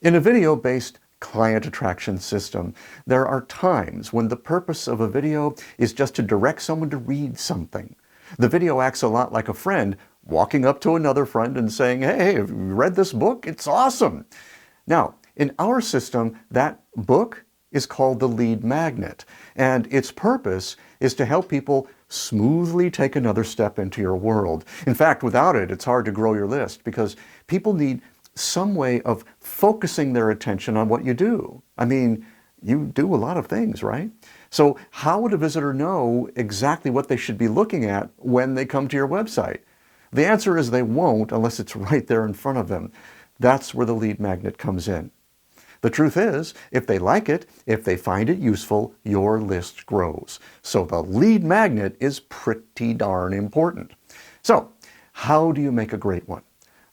In a video-based client attraction system, there are times when the purpose of a video is just to direct someone to read something. The video acts a lot like a friend walking up to another friend and saying, "Hey, have you read this book? It's awesome." Now, in our system, that book is called the lead magnet, and its purpose is to help people smoothly take another step into your world. In fact, without it, it's hard to grow your list because people need some way of focusing their attention on what you do. I mean, you do a lot of things, right? So how would a visitor know exactly what they should be looking at when they come to your website? The answer is they won't unless it's right there in front of them. That's where the lead magnet comes in. The truth is, if they like it, if they find it useful, your list grows. So the lead magnet is pretty darn important. So, how do you make a great one?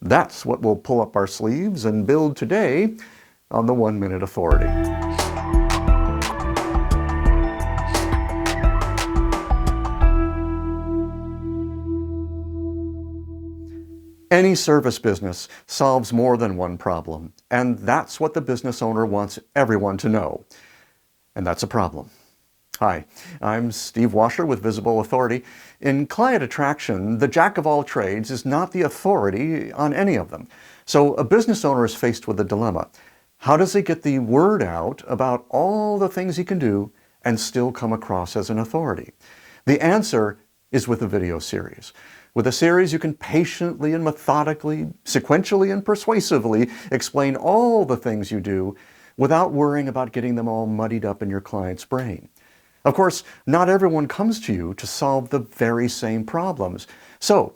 That's what we'll pull up our sleeves and build today on the 1 Minute Authority. Any service business solves more than one problem, and that's what the business owner wants everyone to know. And that's a problem. Hi, I'm Steve Washer with Visible Authority. In client attraction, the jack of all trades is not the authority on any of them. So a business owner is faced with a dilemma. How does he get the word out about all the things he can do and still come across as an authority? The answer is with a video series. With a series, you can patiently and methodically, sequentially and persuasively explain all the things you do without worrying about getting them all muddied up in your client's brain. Of course, not everyone comes to you to solve the very same problems. So,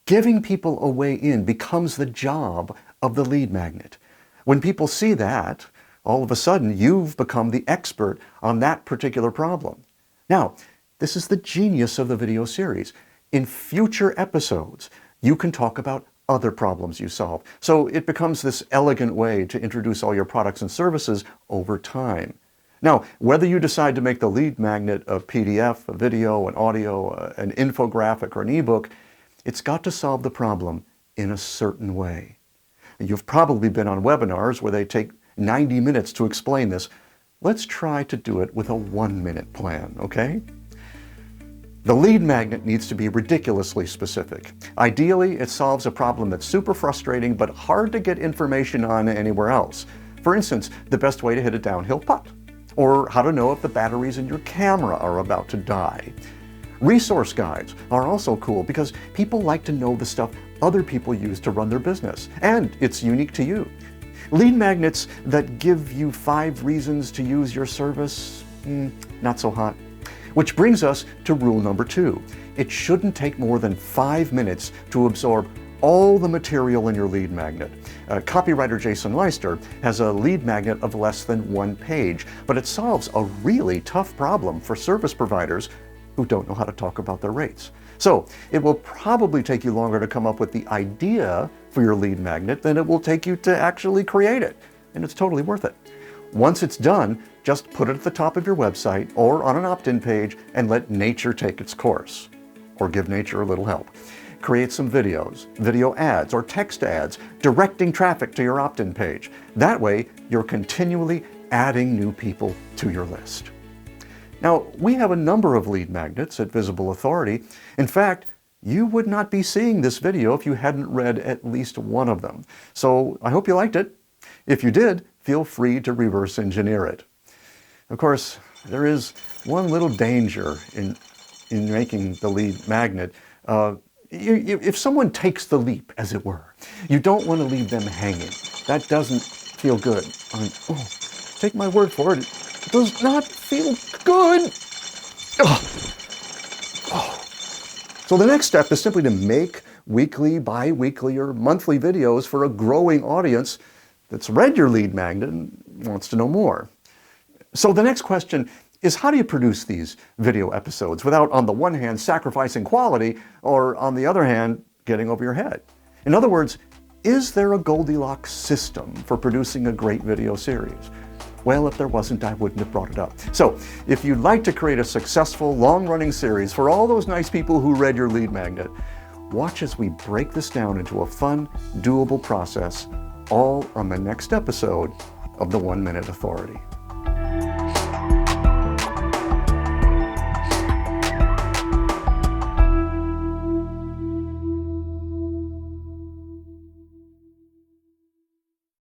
giving people a way in becomes the job of the lead magnet. When people see that, all of a sudden you've become the expert on that particular problem. Now, this is the genius of the video series. In future episodes, you can talk about other problems you solve. So it becomes this elegant way to introduce all your products and services over time. Now, whether you decide to make the lead magnet a PDF, a video, an audio, an infographic, or an ebook, it's got to solve the problem in a certain way. You've probably been on webinars where they take 90 minutes to explain this. Let's try to do it with a 1-minute plan, okay? The lead magnet needs to be ridiculously specific. Ideally, it solves a problem that's super frustrating but hard to get information on anywhere else. For instance, the best way to hit a downhill putt, or how to know if the batteries in your camera are about to die. Resource guides are also cool because people like to know the stuff other people use to run their business, and it's unique to you. Lead magnets that give you 5 reasons to use your service, not so hot. Which brings us to rule number 2. It shouldn't take more than 5 minutes to absorb all the material in your lead magnet. Copywriter Jason Leister has a lead magnet of less than 1 page, but it solves a really tough problem for service providers who don't know how to talk about their rates. So it will probably take you longer to come up with the idea for your lead magnet than it will take you to actually create it, and it's totally worth it. Once it's done, just put it at the top of your website or on an opt-in page and let nature take its course. Or give nature a little help. Create some videos, video ads, or text ads directing traffic to your opt-in page. That way, you're continually adding new people to your list. Now, we have a number of lead magnets at Visible Authority. In fact, you would not be seeing this video if you hadn't read at least one of them. So I hope you liked it. If you did, feel free to reverse engineer it. Of course, there is one little danger in making the lead magnet. If someone takes the leap, as it were, you don't want to leave them hanging. That doesn't feel good. Take my word for it, it does not feel good. So the next step is simply to make weekly, bi-weekly, or monthly videos for a growing audience that's read your lead magnet and wants to know more. So the next question is, how do you produce these video episodes without, on the one hand, sacrificing quality, or on the other hand, getting over your head? In other words, is there a Goldilocks system for producing a great video series? Well, if there wasn't, I wouldn't have brought it up. So, if you'd like to create a successful, long-running series for all those nice people who read your lead magnet, watch as we break this down into a fun, doable process all on the next episode of the 1 Minute Authority.